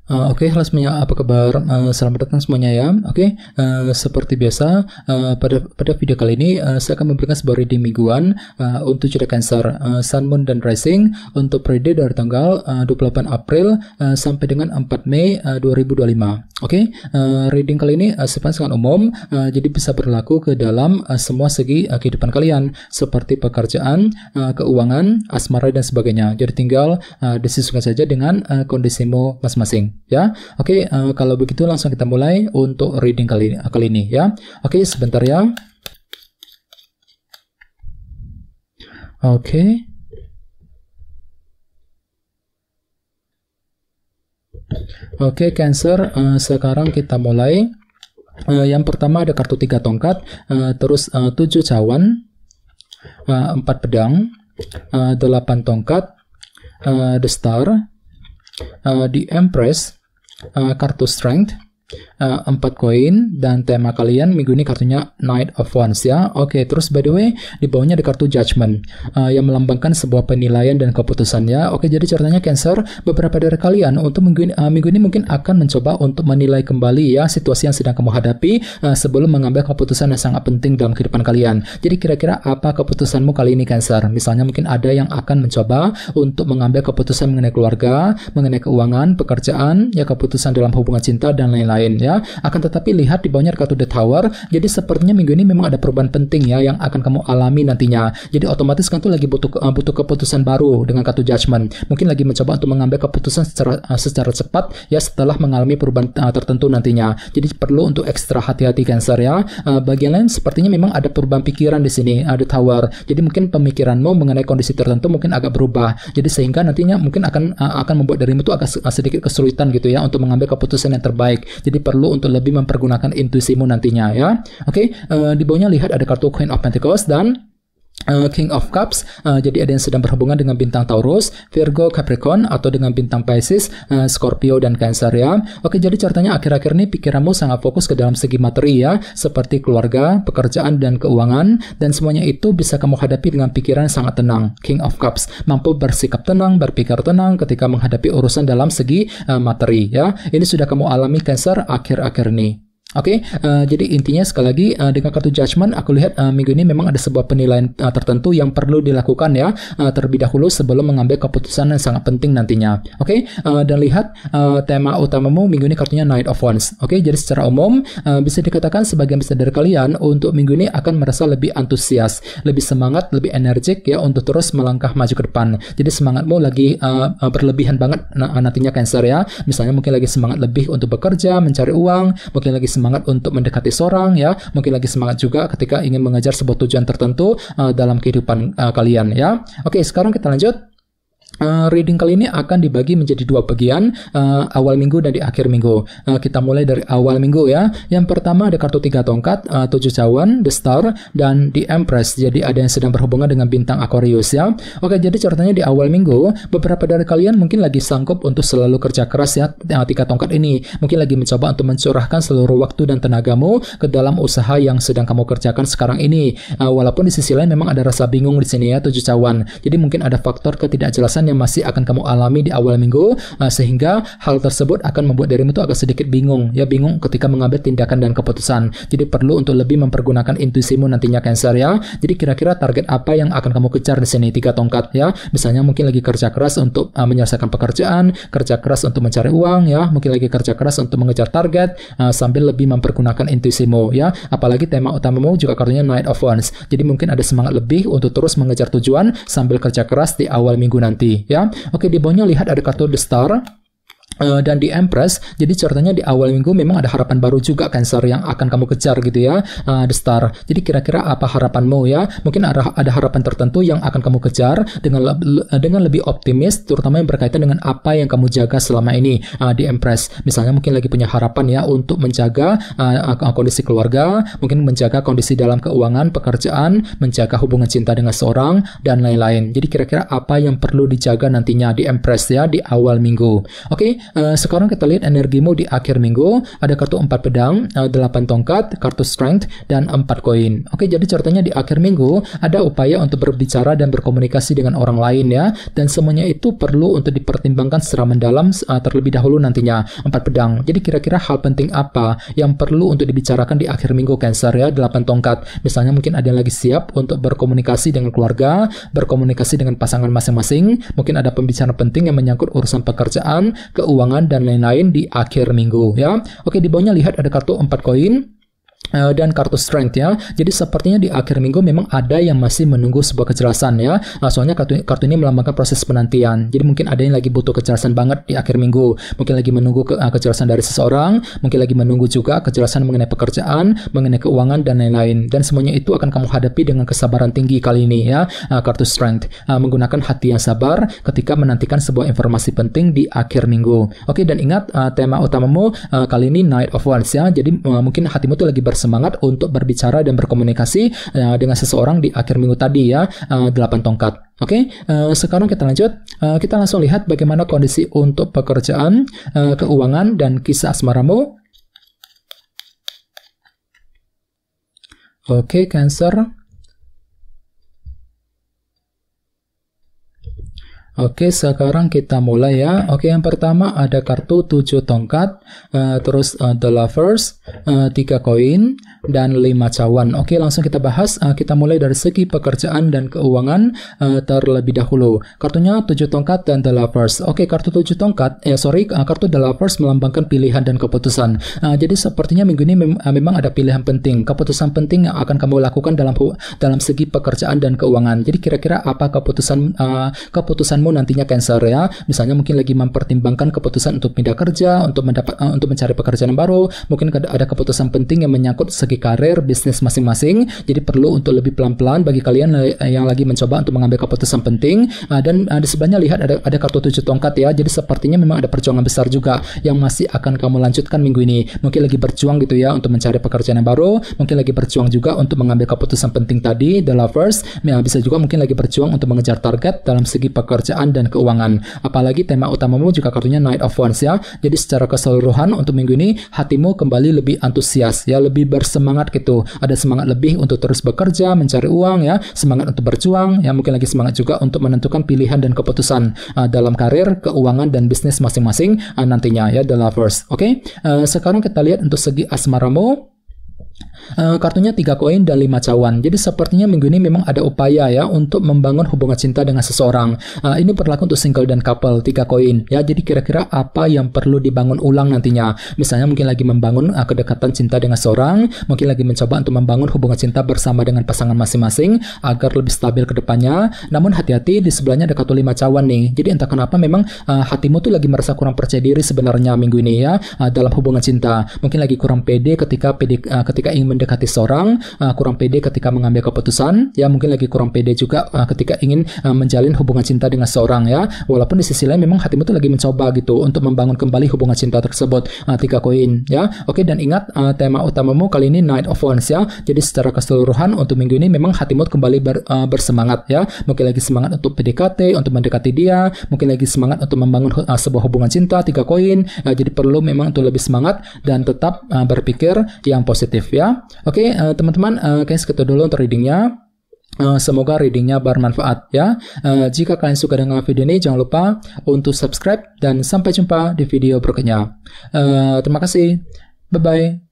Oke, halo semuanya, apa kabar? Selamat datang semuanya ya. Oke, seperti biasa, pada video kali ini saya akan memberikan sebuah reading mingguan untuk zodiak Cancer, Sun, Moon, dan Rising untuk periode dari tanggal 28 April sampai dengan 4 Mei 2025. Oke, reading kali ini sifatnya sangat umum, jadi bisa berlaku ke dalam semua segi kehidupan kalian, seperti pekerjaan, keuangan, asmara, dan sebagainya. Jadi tinggal disesuaikan saja dengan kondisimu masing-masing. Ya, oke, kalau begitu langsung kita mulai untuk reading kali ini ya. Oke, sebentar ya. Oke. Oke, Cancer, sekarang kita mulai. Yang pertama ada kartu 3 tongkat, terus 7 cawan, 4 pedang, 8 tongkat, The Star, The Empress, kartu Strength, 4 koin, dan tema kalian minggu ini kartunya Knight of Wands ya. Oke, terus by the way di bawahnya ada kartu Judgment yang melambangkan sebuah penilaian dan keputusan ya. Oke, jadi ceritanya Cancer, beberapa dari kalian untuk minggu ini mungkin akan mencoba untuk menilai kembali ya situasi yang sedang kamu hadapi sebelum mengambil keputusan yang sangat penting dalam kehidupan kalian. Jadi kira-kira apa keputusanmu kali ini Cancer? Misalnya mungkin ada yang akan mencoba untuk mengambil keputusan mengenai keluarga, mengenai keuangan, pekerjaan, ya keputusan dalam hubungan cinta dan lain-lain ya. Akan tetapi lihat di bawahnya kartu The Tower. Jadi sepertinya minggu ini memang ada perubahan penting ya yang akan kamu alami nantinya. Jadi otomatis kan tuh lagi butuh keputusan baru dengan kartu Judgment. Mungkin lagi mencoba untuk mengambil keputusan secara cepat ya setelah mengalami perubahan tertentu nantinya. Jadi perlu untuk ekstra hati-hati Cancer ya. Bagian lain sepertinya memang ada perubahan pikiran di sini, ada Tower. Jadi mungkin pemikiranmu mengenai kondisi tertentu mungkin agak berubah. Jadi sehingga nantinya mungkin akan membuat dirimu tuh agak sedikit kesulitan gitu ya untuk mengambil keputusan yang terbaik. Jadi perlu untuk lebih mempergunakan intuisimu nantinya ya. Oke, di bawahnya lihat ada kartu Queen of Pentacles dan King of Cups. Jadi ada yang sedang berhubungan dengan bintang Taurus, Virgo, Capricorn, atau dengan bintang Pisces, Scorpio, dan Cancer ya. Oke, jadi ceritanya akhir-akhir ini pikiranmu sangat fokus ke dalam segi materi ya, seperti keluarga, pekerjaan, dan keuangan, dan semuanya itu bisa kamu hadapi dengan pikiran yang sangat tenang. King of Cups mampu bersikap tenang, berpikir tenang ketika menghadapi urusan dalam segi materi ya. Ini sudah kamu alami Cancer akhir-akhir ini. Oke, jadi intinya sekali lagi dengan kartu Judgment aku lihat minggu ini memang ada sebuah penilaian tertentu yang perlu dilakukan ya terlebih dahulu sebelum mengambil keputusan yang sangat penting nantinya. Oke, dan lihat tema utamamu minggu ini kartunya Knight of Wands. Oke, jadi secara umum bisa dikatakan sebagian besar dari kalian untuk minggu ini akan merasa lebih antusias, lebih semangat, lebih energik ya untuk terus melangkah maju ke depan. Jadi semangatmu lagi berlebihan banget nantinya Cancer ya. Misalnya mungkin lagi semangat lebih untuk bekerja, mencari uang, mungkin lagi semangat untuk mendekati seorang ya, mungkin lagi semangat juga ketika ingin mengejar sebuah tujuan tertentu dalam kehidupan kalian ya. Oke, sekarang kita lanjut. Reading kali ini akan dibagi menjadi 2 bagian, awal minggu dan di akhir minggu. Kita mulai dari awal minggu ya. Yang pertama ada kartu 3 tongkat, 7 cawan, The Star, dan The Empress. Jadi ada yang sedang berhubungan dengan bintang Aquarius ya. Oke, jadi ceritanya di awal minggu beberapa dari kalian mungkin lagi sanggup untuk selalu kerja keras ya. 3 tongkat ini mungkin lagi mencoba untuk mencurahkan seluruh waktu dan tenagamu ke dalam usaha yang sedang kamu kerjakan sekarang ini. Walaupun di sisi lain memang ada rasa bingung di sini ya, 7 cawan. Jadi mungkin ada faktor ketidakjelasan yang masih akan kamu alami di awal minggu, sehingga hal tersebut akan membuat dirimu itu agak sedikit bingung ketika mengambil tindakan dan keputusan. Jadi perlu untuk lebih mempergunakan intuisimu nantinya Cancer ya. Jadi kira-kira target apa yang akan kamu kejar di sini 3 tongkat ya. Misalnya mungkin lagi kerja keras untuk menyelesaikan pekerjaan, kerja keras untuk mencari uang ya, mungkin lagi kerja keras untuk mengejar target sambil lebih mempergunakan intuisimu ya. Apalagi tema utamamu juga kartunya Knight of Wands. Jadi mungkin ada semangat lebih untuk terus mengejar tujuan sambil kerja keras di awal minggu nanti ya. Oke, di bawahnya lihat ada kartu The Star dan di Empress. Jadi ceritanya di awal minggu memang ada harapan baru juga Cancer yang akan kamu kejar gitu ya, The Star. Jadi kira-kira apa harapanmu ya? Mungkin ada harapan tertentu yang akan kamu kejar dengan lebih optimis, terutama yang berkaitan dengan apa yang kamu jaga selama ini di Empress. Misalnya mungkin lagi punya harapan ya untuk menjaga kondisi keluarga, mungkin menjaga kondisi dalam keuangan, pekerjaan, menjaga hubungan cinta dengan seorang, dan lain-lain. Jadi kira-kira apa yang perlu dijaga nantinya di Empress ya di awal minggu. Oke, Sekarang kita lihat energimu di akhir minggu. Ada kartu 4 pedang, 8 tongkat, kartu strength, dan 4 koin. Oke, jadi ceritanya di akhir minggu ada upaya untuk berbicara dan berkomunikasi dengan orang lain ya. Dan semuanya itu perlu untuk dipertimbangkan secara mendalam terlebih dahulu nantinya. 4 pedang. Jadi kira-kira hal penting apa yang perlu untuk dibicarakan di akhir minggu Cancer ya. 8 tongkat. Misalnya mungkin ada yang lagi siap untuk berkomunikasi dengan keluarga, berkomunikasi dengan pasangan masing-masing. Mungkin ada pembicaraan penting yang menyangkut urusan pekerjaan, keuangan, dan lain-lain di akhir minggu ya. Oke, di bawahnya lihat ada kartu 4 koin dan kartu strength ya. Jadi sepertinya di akhir minggu memang ada yang masih menunggu sebuah kejelasan ya. Soalnya kartu ini melambangkan proses penantian. Jadi mungkin ada yang lagi butuh kejelasan banget di akhir minggu. Mungkin lagi menunggu kejelasan dari seseorang, mungkin lagi menunggu juga kejelasan mengenai pekerjaan, mengenai keuangan, dan lain-lain. Dan semuanya itu akan kamu hadapi dengan kesabaran tinggi kali ini ya. Kartu strength menggunakan hati yang sabar ketika menantikan sebuah informasi penting di akhir minggu. Oke, dan ingat tema utamamu kali ini Knight of Wands ya. Jadi mungkin hatimu tuh lagi semangat untuk berbicara dan berkomunikasi dengan seseorang di akhir minggu tadi ya, 8 tongkat. Oke, sekarang kita lanjut. Kita langsung lihat bagaimana kondisi untuk pekerjaan, keuangan, dan kisah asmaramu. Oke, Cancer. Oke, sekarang kita mulai ya. Oke, yang pertama ada kartu 7 tongkat, terus The Lovers, 3 koin, dan 5 cawan. Oke, langsung kita bahas. Kita mulai dari segi pekerjaan dan keuangan terlebih dahulu. Kartunya 7 tongkat dan The Lovers. Oke, kartu 7 tongkat, kartu The Lovers melambangkan pilihan dan keputusan. Jadi sepertinya minggu ini memang ada pilihan penting, keputusan penting yang akan kamu lakukan dalam segi pekerjaan dan keuangan. Jadi kira-kira apa keputusanmu nantinya Cancer ya. Misalnya mungkin lagi mempertimbangkan keputusan untuk pindah kerja, untuk mencari pekerjaan baru, mungkin ada keputusan penting yang menyangkut segi karir, bisnis masing-masing. Jadi perlu untuk lebih pelan-pelan bagi kalian yang lagi mencoba untuk mengambil keputusan penting. Dan di sebelahnya lihat ada kartu 7 tongkat ya. Jadi sepertinya memang ada perjuangan besar juga yang masih akan kamu lanjutkan minggu ini. Mungkin lagi berjuang gitu ya untuk mencari pekerjaan yang baru, mungkin lagi berjuang juga untuk mengambil keputusan penting tadi, The Lovers. Bisa juga mungkin lagi berjuang untuk mengejar target dalam segi pekerjaan dan keuangan. Apalagi tema utamamu juga kartunya Knight of Wands ya. Jadi secara keseluruhan untuk minggu ini hatimu kembali lebih antusias ya, lebih bersemangat gitu. Ada semangat lebih untuk terus bekerja, mencari uang ya, semangat untuk berjuang ya, mungkin lagi semangat juga untuk menentukan pilihan dan keputusan dalam karir, keuangan, dan bisnis masing-masing nantinya ya, The Lovers. Oke, sekarang kita lihat untuk segi asmaramu. Kartunya 3 koin dan 5 cawan. Jadi sepertinya minggu ini memang ada upaya ya untuk membangun hubungan cinta dengan seseorang. Ini berlaku untuk single dan couple. 3 koin ya. Jadi kira-kira apa yang perlu dibangun ulang nantinya? Misalnya mungkin lagi membangun kedekatan cinta dengan seorang, mungkin lagi mencoba untuk membangun hubungan cinta bersama dengan pasangan masing-masing agar lebih stabil ke depannya. Namun hati-hati, di sebelahnya ada kartu 5 cawan nih. Jadi entah kenapa memang hatimu tuh lagi merasa kurang percaya diri sebenarnya minggu ini ya, dalam hubungan cinta. Mungkin lagi kurang pede ketika ingin mendekati seorang, kurang pede ketika mengambil keputusan ya, mungkin lagi kurang pede juga ketika ingin menjalin hubungan cinta dengan seorang ya. Walaupun di sisi lain memang hatimu tuh lagi mencoba gitu untuk membangun kembali hubungan cinta tersebut. 3 koin ya. Oke, dan ingat tema utamamu kali ini Knight of Wands ya. Jadi secara keseluruhan untuk minggu ini memang hatimu kembali bersemangat ya. Mungkin lagi semangat untuk PDKT, untuk mendekati dia, mungkin lagi semangat untuk membangun sebuah hubungan cinta. 3 koin. Jadi perlu memang untuk lebih semangat dan tetap berpikir yang positif ya. Oke, teman-teman, kayaknya segitu dulu untuk readingnya. Semoga readingnya bermanfaat ya. Jika kalian suka dengan video ini, jangan lupa untuk subscribe dan sampai jumpa di video berikutnya. Terima kasih. Bye-bye.